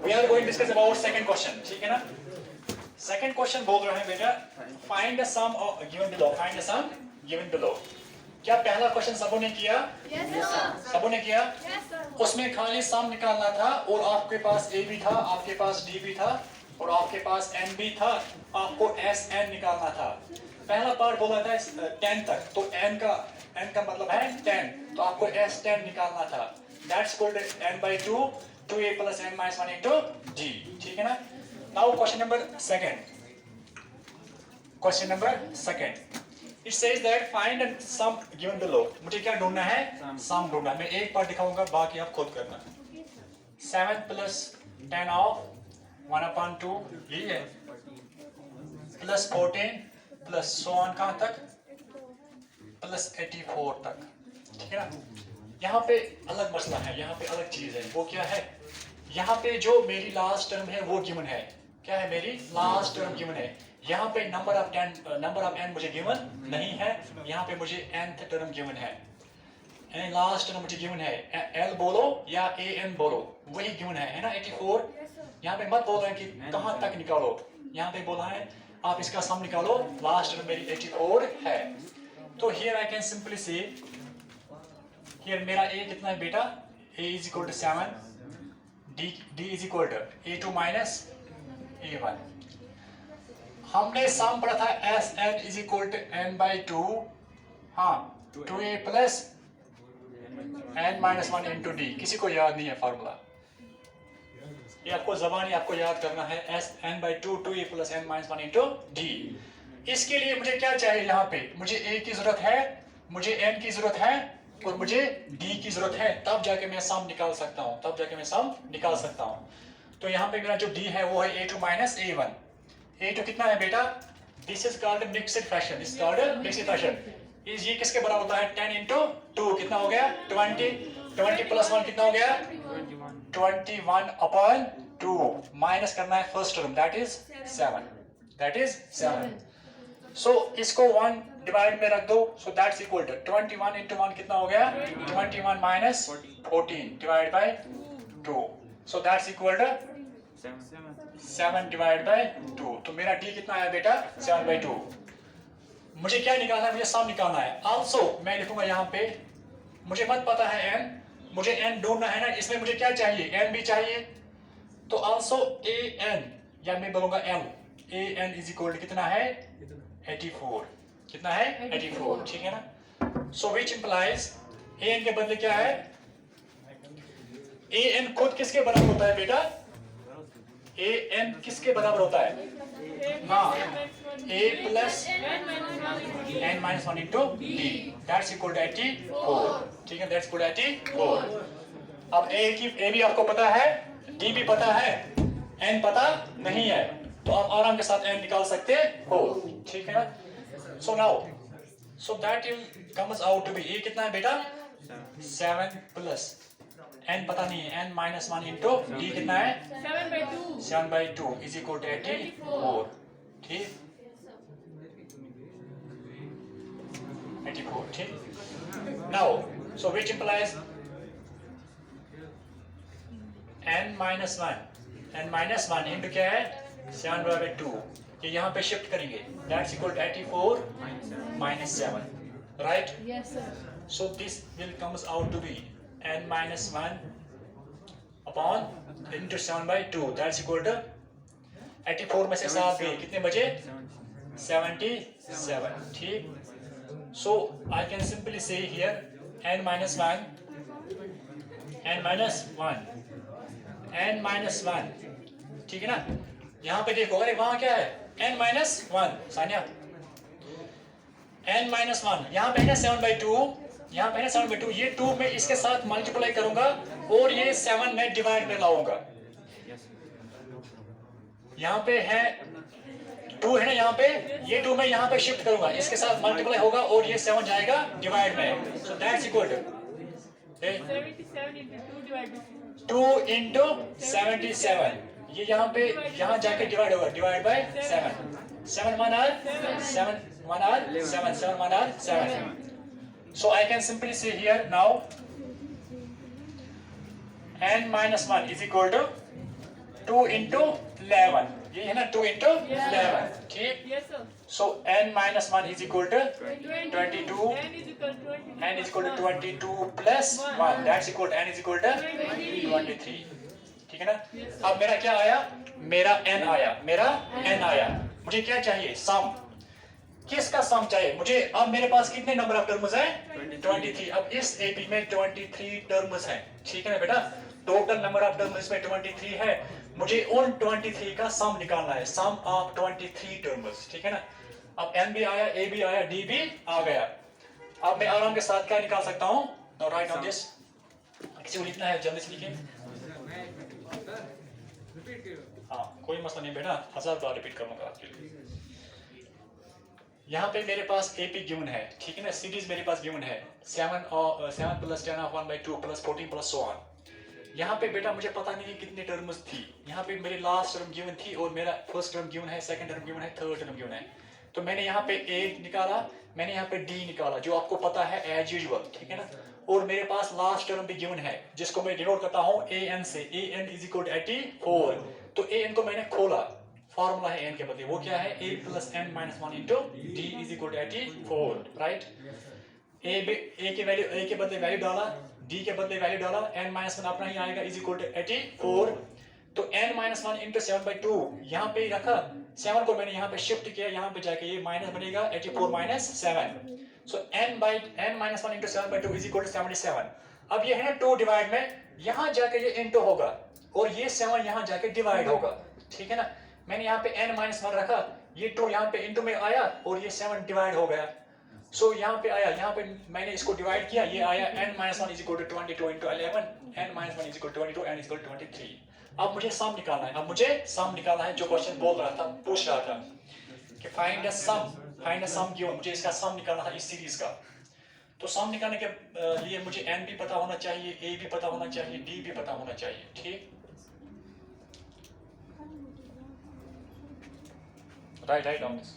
We are going to discuss about second question, ठीक है ना? Second question बोल रहे हैं बेटा, find the sum of given below. Find the sum given below. क्या पहला क्वेश्चन सबों ने किया? Yes, sir. सबों ने किया? Yes, sir. उसमें खाली सम निकालना था और आपके पास a भी था, आपके पास d भी था और आपके पास n भी था, आपको sn निकालना था। पहला पार्ट बोला था 10 तक, तो n का मतलब है 10, तो आपको s10 निकालना था। That's called n by 2, 2a plus n minus 1 into d, ठीक है ना? Now question number second. Question number second. It says that find a sum given below. मुझे क्या ढूंढना है? Sum ढूंढना है। मैं एक बार दिखाऊंगा, बाकी आप खुद करना। 7 plus 10 of 1 upon 2 यही है, plus 14 plus so on कहाँ तक? plus 84 तक, ठीक है ना? यहाँ पे अलग मसला है, यहाँ पे अलग चीज है। वो क्या है? यहाँ पे जो मेरी लास्ट टर्म है वो गिवन है। क्या है? मेरी लास्ट टर्म गिवन है। यहाँ पे नंबर ऑफ n मुझे गिवन नहीं है, यहाँ पे मुझे nth टर्म गिवन है। लास्ट टर्म मुझे गिवन है, l बोलो या an बोलो, वही गिवन है ना? 84। यहाँ पे मत बोल रहे हैं कि कहाँ तक निकालो, यहाँ पे बोला है आप इसका सम निकालो, लास्ट टर्म मेरी 84 है। तो here I can simply say, here मेरा a कितना है बेटा? a is equal to 7, d is equal to a2 minus a1। हमने सम पढ़ा था sn is equal to n by 2, हाँ 2a plus n minus 1 into d। किसी को याद नहीं है फार्मूला? ये आपको ज़बानी आपको याद करना है, sn by 2, 2a plus n minus 1 into d। इसके लिए मुझे क्या चाहिए? यहाँ पे मुझे a की जरूरत है, मुझे n की जरूरत है और मुझे d की जरूरत है, तब जाके मैं सम निकाल सकता हूँ, तब जाके मैं सम निकाल सकता हूँ। तो यहाँ पे मेरा जो d है वो है a2 minus a1। a2 कितना है बेटा? This is called mixed fraction, this is called mixed fraction। ये किसके बराबर होता है? 10 into 2 कितना हो गया? 20। 20 plus 1 कितना हो गया? 21 upon 2। माइनस करना है first term, that is 7, that is 7। So इसको 1 डिवाइड में रख दो, so that's equal to 21 into 1 कितना हो गया? 21 minus 14 divided by 2, so that's equal to 7 divided by 2। तो मेरा d कितना आया बेटा? 7 by 2। मुझे क्या निकालना है? मुझे सम निकालना है। Also मैं लिखूंगा यहाँ पे, मुझे मत पता है n, मुझे n ढूंढना है ना, इसमें मुझे क्या चाहिए? n भी चाहिए। तो also an, या मैं बोलूंगा m, an is equal to कितना है? 84। कितना है? 84, ठीक है ना? So which implies an के बदले क्या है? an खुद किसके बराबर होता है बेटा? an किसके बराबर होता है? हाँ, a plus n minus 1 into d, that's equal to 84, ठीक है? That's equal to 84। अब a भी आपको पता है, d भी पता है, n पता नहीं है, तो आप आराम के साथ n निकाल सकते हो, ठीक है ना? So now, so that comes out to be a कितना है बेटा? 7 plus n पता नहीं है, n minus 1 into d कितना है? 7 by 2 is equal to 84, ठीक? 84, ठीक? Now, so which implies n minus 1 into क्या है? 7 by 2। ये यहाँ पे शिफ्ट करेंगे, that's equal to 84 minus 7, right? Yes, sir. So this will comes out to be n minus 1 upon into 7 by 2, that's equal to 84 में से 7 गए, कितने बचे? 77, ठीक? So I can simply say here n minus 1, ठीक है ना? यहाँ पे देखो, अरे वहाँ क्या है? n minus 1, Sania n minus 1, यहाँ पे है ना 7 by 2, यहाँ पे है ना 7 by 2, ये 2 में इसके साथ मल्टीप्लाई करूंगा और ये 7 में डिवाइड में लाऊंगा। यहाँ पे है 2 है ना, यहाँ पे ये 2 में यहाँ पे शिफ्ट करूंगा, इसके साथ मल्टीप्लाई होगा और ये 7 जाएगा डिवाइड में, so that's equal to 77 into 2 divided by 2 into 77, ये यहाँ पे यहाँ जाके डिवाइड होगा, divide by 7, 7 1 are 7 1 are 7, 7 1 are 7। So I can simply say here now n minus 1 is equal to 2 into 11. ये है ना 2 into 11. ठीक. Yes, sir. So n minus 1 is equal to 22. N is equal to 20. n is equal to 22 plus 1. That's equal to n is equal to 23. ठीक है ना. अब मेरा क्या आया? मेरा n आया. मेरा n आया. मुझे क्या चाहिए? सम. किसका सम चाहिए मुझे? अब मेरे पास कितने नंबर ऑफ टर्म्स हैं? 23. अब इस एबी में 23 टर्म्स हैं. ठीक है ना बेटा. टोटल नंबर ऑफ टर्म्स में 23 है. मुझे उन 23 का सम निकालना है. सम ऑफ 23 टर्म्स. ठीक है ना. अब n भी आया, a भी आया, d भी आ गया. अब मैं आराम के साथ क्या निकाल सकता हूँ? Now right on this. किसी को लिखना है जल्दी से लिखिए. हाँ कोई मसला नहीं बेटा, 1000 बार रिपीट करूंगा आपके लिए. यहाँ पे मेरे पास AP गिवन है. ठीक है ना. सीरीज मेरे पास गिवन है 7 plus 10 of 1 by 2 plus 14 plus so on. यहाँ पे बेटा मुझे पता नहीं कितने टर्म्स थी. यहाँ पे मेरी लास्ट टर्म गिवन थी और मेरा फर्स्ट टर्म गिवन है, सेकंड टर्म गिवन है, थर्ड टर्म गिवन है. तो मैंने यहाँ पे A निकाला, मैंने यहाँ पे D निकाला जो आपको पता है एज यूजुअल. ठीक है ना. और मेरे पास लास्ट टर्म भी गिवन है जिसको मैं डिनोट करता हूँ AN से. AN is equal to 84. तो AN को मैंने खोला. फॉर्मूला है n के बदले. वो क्या है? a plus n minus 1 into d is equal to 84. Right. a के बदले वैल्यू डाला, d के बदले वैल्यू डाला, n minus 1 अपना ही आएगा is equal to 84. तो n minus 1 into 7 by 2 यहाँ पे ही रखा. 7 को मैंने यहाँ पे शिफ्ट किया, यहाँ पे जाके ये माइनस बनेगा 84 minus 7. So n minus 1 into 7 by 2 is equal to 77. अब ये है ना 2 डिवाइड में, यहाँ जाके ये इंटू होगा और ये 7 यहाँ जाके डिवाइड होगा. ठीक है ना. मैंने यहाँ पे n minus 1 रखा, ये 2 यहाँ पे इंटू में आया और ये 7 डिवाइड हो गया. सो यहाँ पे आया, यहाँ पे मैंने इसको डिवाइड किया, ये आया n minus 1 is equal to 22 into 11. n minus 1 is equal to 22, n is equal to 23. अब मुझे सम निकालना है. अब मुझे सम निकालना है जो क्वेश्चन बोल रहा था, पूछ रहा था कि फाइंड अ सम गिवन. मुझे इसका सम निकालना था इस सीरीज का. तो सम निकालने के लिए मुझे n भी पता होना चाहिए, a भी पता होना चाहिए, d भी पता होना चाहिए. ठीक. Write down this.